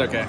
okay.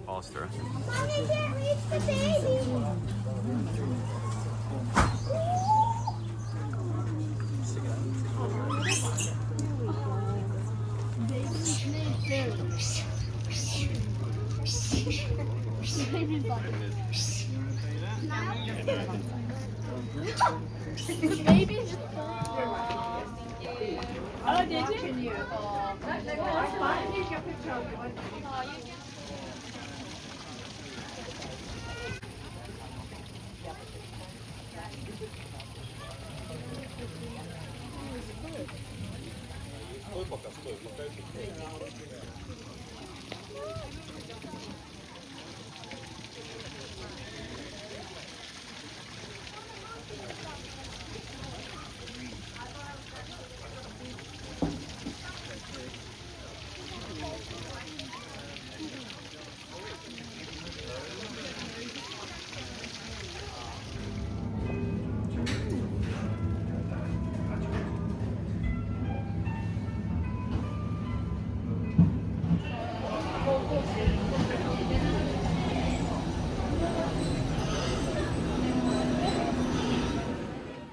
Falls through. Mommy can't reach the baby. The baby's oh, did you? That's fine. You can picture of you.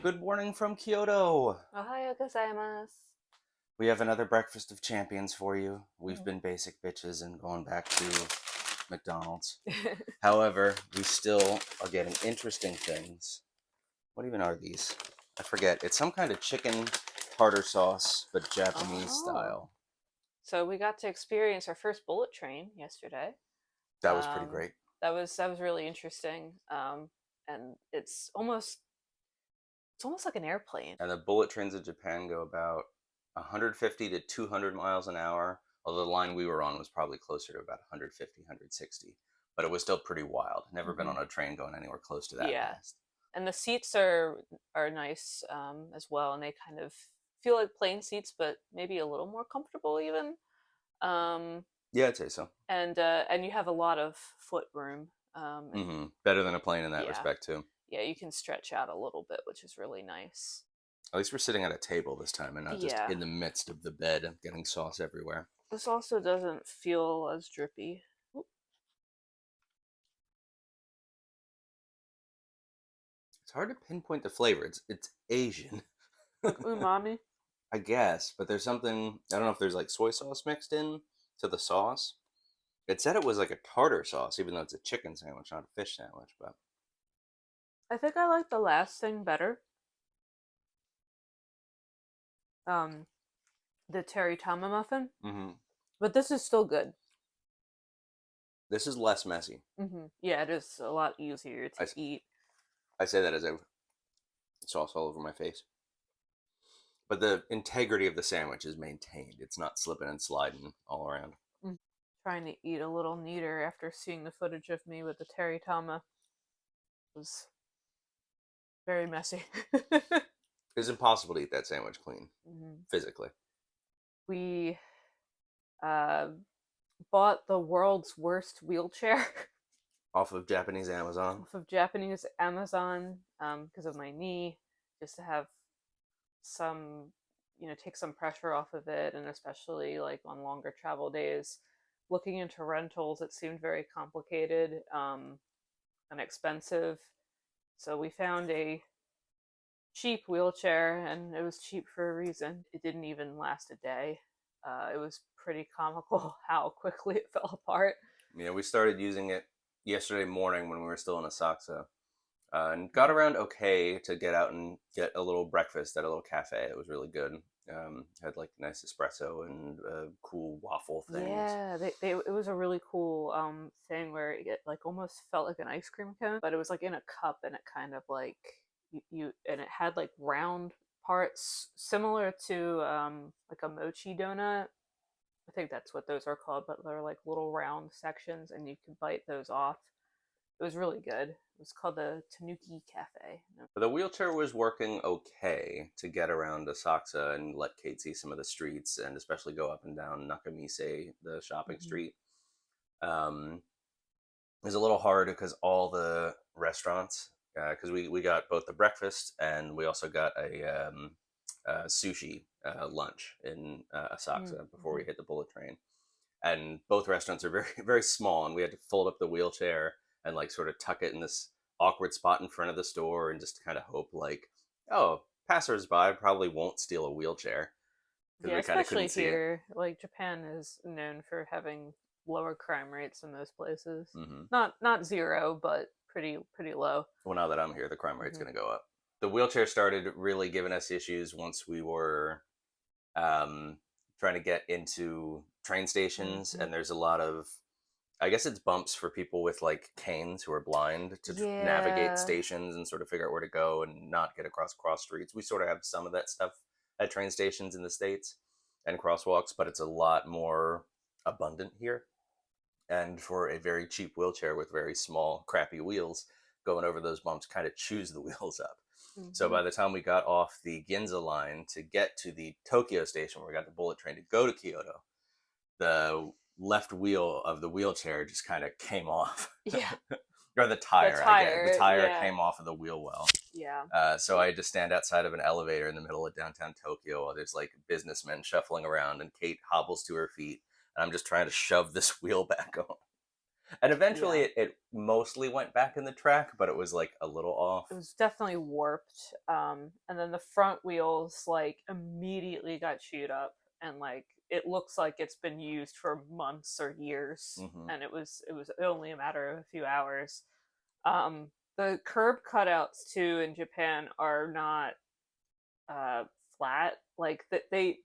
Good morning from Kyoto. Ohayo gozaimasu. We have another breakfast of champions for you. We've been basic bitches and going back to McDonald's. However, we still are getting interesting things. What even are these? I forget. It's some kind of chicken tartar sauce, but Japanese style. So we got to experience our first bullet train yesterday. That was pretty great. That was really interesting. And it's almost like an airplane. And the bullet trains in Japan go about 150 to 200 miles an hour. Although the line we were on was probably closer to about 150, 160. But it was still pretty wild. Never been on a train going anywhere close to that fast. And the seats are nice as well, and they kind of feel like plane seats, but maybe a little more comfortable even. Yeah, I'd say so. And you have a lot of foot room. Better than a plane in that respect too. Yeah, you can stretch out a little bit, which is really nice. At least we're sitting at a table this time and not just in the midst of the bed getting sauce everywhere. This also doesn't feel as drippy. Oop. It's hard to pinpoint the flavor. It's Asian. Like umami? I guess, but there's something, I don't know if there's like soy sauce mixed in to the sauce. It said it was like a tartar sauce, even though it's a chicken sandwich, not a fish sandwich, but I think I like the last thing better. The teritama muffin. But this is still good. This is less messy. Yeah, it is a lot easier to eat. I say that as I sauce all over my face. But the integrity of the sandwich is maintained. It's not slipping and sliding all around. Trying to eat a little neater after seeing the footage of me with the teritama was very messy. It's impossible to eat that sandwich clean, Mhm. physically. We uh, bought the world's worst wheelchair Off of Japanese Amazon. off of Japanese Amazon because of my knee, just to have some, take some pressure off of it, and especially like on longer travel days. Looking into rentals, it seemed very complicated and expensive. So we found a cheap wheelchair, and it was cheap for a reason. It didn't even last a day. It was pretty comical how quickly it fell apart. Yeah, we started using it yesterday morning when we were still in Asakusa. And got around okay to get out and get a little breakfast at a little cafe. It was really good. Had like nice espresso and cool waffle things. Yeah, it was a really cool thing where it like almost felt like an ice cream cone, but it was like in a cup, and it kind of like you and it had like round parts similar to like a mochi donut. I think that's what those are called, but they're like little round sections, and you could bite those off. It was really good. It was called the Tanuki Cafe. But the wheelchair was working okay to get around Asakusa and let Kate see some of the streets and especially go up and down Nakamise, the shopping Mm-hmm. street. Um, it was a little hard because all the restaurants, because we got both the breakfast and we also got a sushi lunch in Asakusa before Mm-hmm. we hit the bullet train. And both restaurants are very very small, and we had to fold up the wheelchair and like sort of tuck it in this awkward spot in front of the store and just kind of hope like, oh, passersby probably won't steal a wheelchair because Yeah, we kind of especially couldn't see it. here. Like Japan is known for having lower crime rates than most places. Hmm. Not zero, but pretty low. Well, now that I'm here, the crime rate's Hmm. going to go up. The wheelchair started really giving us issues once we were um, trying to get into train stations, Hmm. and there's a lot of, I guess it's bumps for people with like canes who are blind to navigate Yeah. stations and sort of figure out where to go and not get across cross streets. We sort of have some of that stuff at train stations in the States and crosswalks, but it's a lot more abundant here. And for a very cheap wheelchair with very small, crappy wheels, going over those bumps kind of chews the wheels up. So Hmm. by the time we got off the Ginza line to get to the Tokyo station where we got the bullet train to go to Kyoto, the left wheel of the wheelchair just kind of came off. Yeah. Or the The tire, I guess. The tire. tire Yeah. came off of the wheel well. Yeah. So I had to stand outside of an elevator in the middle of downtown Tokyo while there's like businessmen shuffling around, and Kate hobbles to her feet, and I'm just trying to shove this wheel back on. And eventually Yeah. it mostly went back in the track, but it was like a little off. It was definitely warped. And then the front wheels like immediately got chewed up, and like it looks like it's been used for months or years, Hmm. and it was only a matter of a few hours. The curb cutouts too in Japan are not uh flat. Like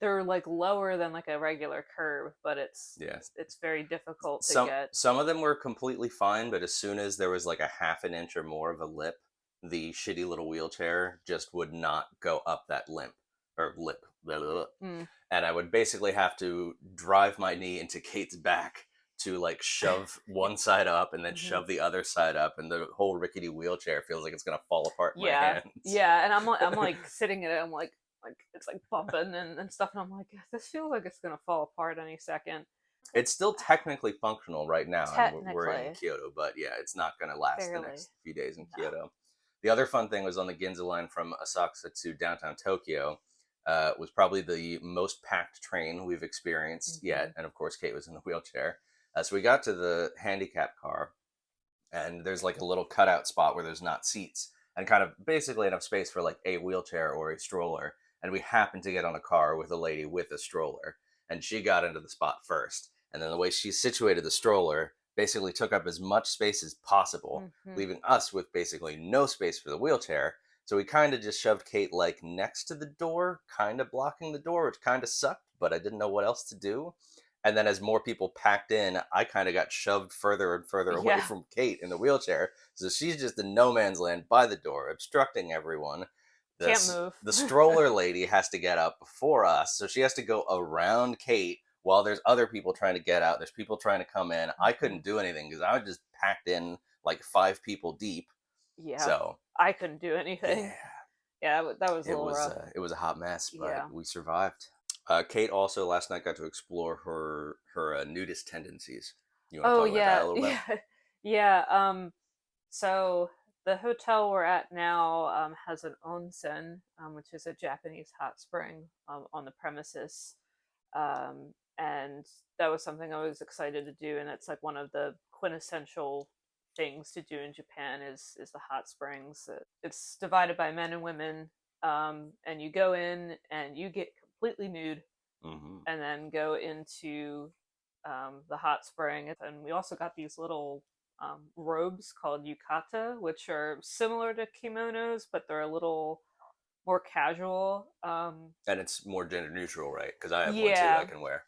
they're like lower than like a regular curb, but it's Yeah. it's very difficult to Some get. some of them were completely fine, but as soon as there was like a half an inch or more of a lip, the shitty little wheelchair just would not go up that limp or lip. Blah, blah, blah. Mm. And I would basically have to drive my knee into Kate's back to like shove one side up and then Hmm. shove the other side up, and the whole rickety wheelchair feels like it's gonna fall apart in my Yeah, hands. yeah, and I'm like sitting in it. I'm like it's like bumping and stuff, and I'm like, this feels like it's gonna fall apart any second. It's still technically functional right now, and we're in Technically, Kyoto, but yeah, it's not going to last the barely. next few days in No. Kyoto. The other fun thing was on the Ginza line from Asakusa to downtown Tokyo. Was probably the most packed train we've experienced Hmm. yet, and of course, Kate was in the wheelchair. So we got to the handicap car, and there's like a little cutout spot where there's not seats and kind of basically enough space for like a wheelchair or a stroller. And we happened to get on a car with a lady with a stroller, and she got into the spot first. And then the way she situated the stroller basically took up as much space as possible, Hmm. leaving us with basically no space for the wheelchair. So we kind of just shoved Kate like next to the door, kind of blocking the door, which kind of sucked, but I didn't know what else to do. And then as more people packed in, I kind of got shoved further and further away Yeah. from Kate in the wheelchair. So she's just in no man's land by the door, obstructing everyone. Can't move. The stroller lady has to get up before us, so she has to go around Kate while there's other people trying to get out. There's people trying to come in. I couldn't do anything because I was just packed in like 5 people deep. Yeah. So I couldn't do anything. yeah, Yeah, that was a little rough. it was a hot mess, but Yeah. we survived. Kate also last night got to explore her nudist tendencies. You want to Oh talk about that yeah, a little bit? yeah, yeah. So the hotel we're at now has an onsen, which is a Japanese hot spring on the premises, and that was something I was excited to do, and it's like one of the quintessential things to do in Japan is the hot springs. It's divided by men and women, and you go in and you get completely nude Mm-hmm. and then go into the hot spring. And we also got these little robes called yukata, which are similar to kimonos, but they're a little more casual. And it's more gender neutral, right? Because I have one too I Yeah, can wear.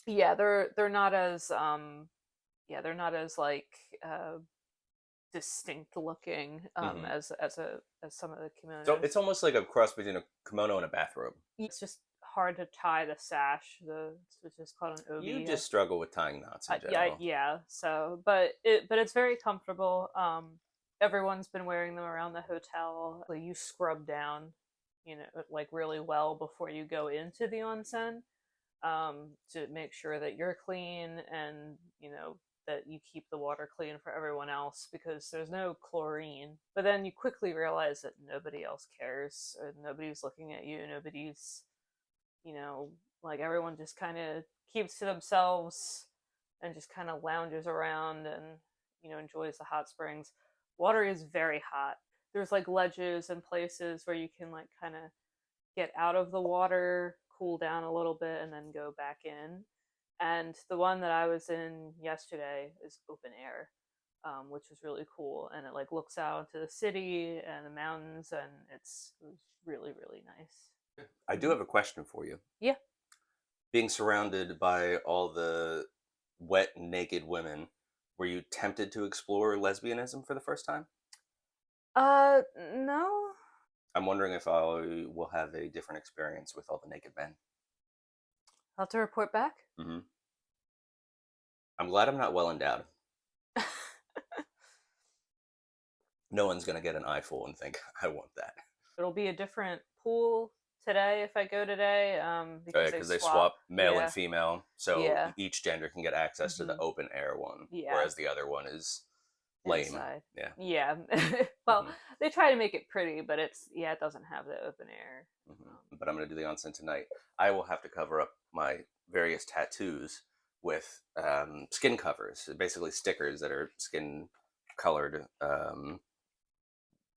yeah, they're not as they're not as like distinct looking Mm-hmm. as some of the So kimonos. it's almost like a cross between a kimono and a bathrobe. It's just hard to tie the sash, which is called an You obi. just struggle with tying knots in Yeah, general. yeah. So, but it's very comfortable. Everyone's been wearing them around the hotel. Like, you scrub down, like really well before you go into the onsen, to make sure that you're clean and that you keep the water clean for everyone else because there's no chlorine. But then you quickly realize that nobody else cares. Or nobody's looking at you. Nobody's you know, like everyone just kind of keeps to themselves and just kind of lounges around and, enjoys the hot springs. Water is very hot. There's like ledges and places where you can like kind of get out of the water, cool down a little bit, and then go back in. And the one that I was in yesterday is open air, which was really cool. And it like looks out into the city and the mountains, and it was really really nice. I do Mhm. have a question for you. Yeah. Being surrounded by all the wet, naked women, were you tempted to explore lesbianism for the first time? No. I'm wondering if I will have a different experience with all the naked men. I'll have to report back. Hmm. I'm glad I'm not well endowed. No one's gonna get an eyeful and think I want that. It'll be a different pool today if I go today, because they Because they swap. swap male and Yeah. female, so Yeah. each gender can get access to the Hmm. open air one, Yeah. whereas the other one is lame. Inside. Yeah. Yeah. Well, Hmm. they try to make it pretty, but it doesn't have the open air. But I'm gonna do the onsen tonight. I will have to cover up my various tattoos with skin covers, basically stickers that are skin colored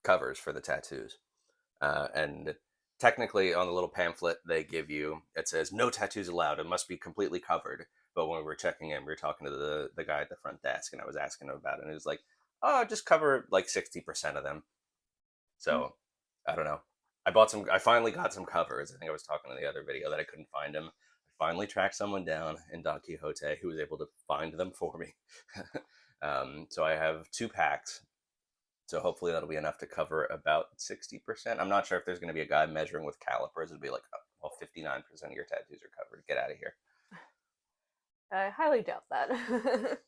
covers for the tattoos. And technically, on the little pamphlet they give you, it says no tattoos allowed. It must be completely covered. But when we were checking in, we were talking to the guy at the front desk, and I was asking him about it, and he was like, "Oh, just cover like 60% of them." Mm. So I don't know. I bought some. I finally got some covers. I think I was talking in the other video that I couldn't find them. I finally tracked someone down in Don Quixote who was able to find them for me. So I have 2 packs. So hopefully that'll be enough to cover about 60%. I'm not sure if there's going to be a guy measuring with calipers. It'll be like, oh, well, 59% of your tattoos are covered. Get out of here. I highly doubt that.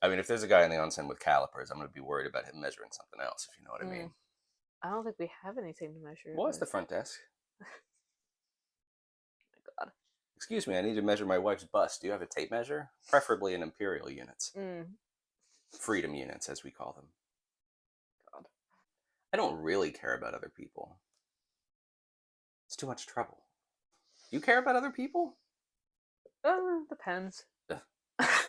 I mean, if there's a guy in the onsen with calipers, I'm going to be worried about him measuring something else, if you know what I Mm. mean. I don't think we have anything to measure. Well, it's the front desk. God. Excuse me, I need to measure my wife's bust. Do you have a tape measure? Preferably in imperial units. Mm. Freedom units, as we call them. God. I don't really care about other people. It's too much trouble. Do you care about other people? Depends. Ugh.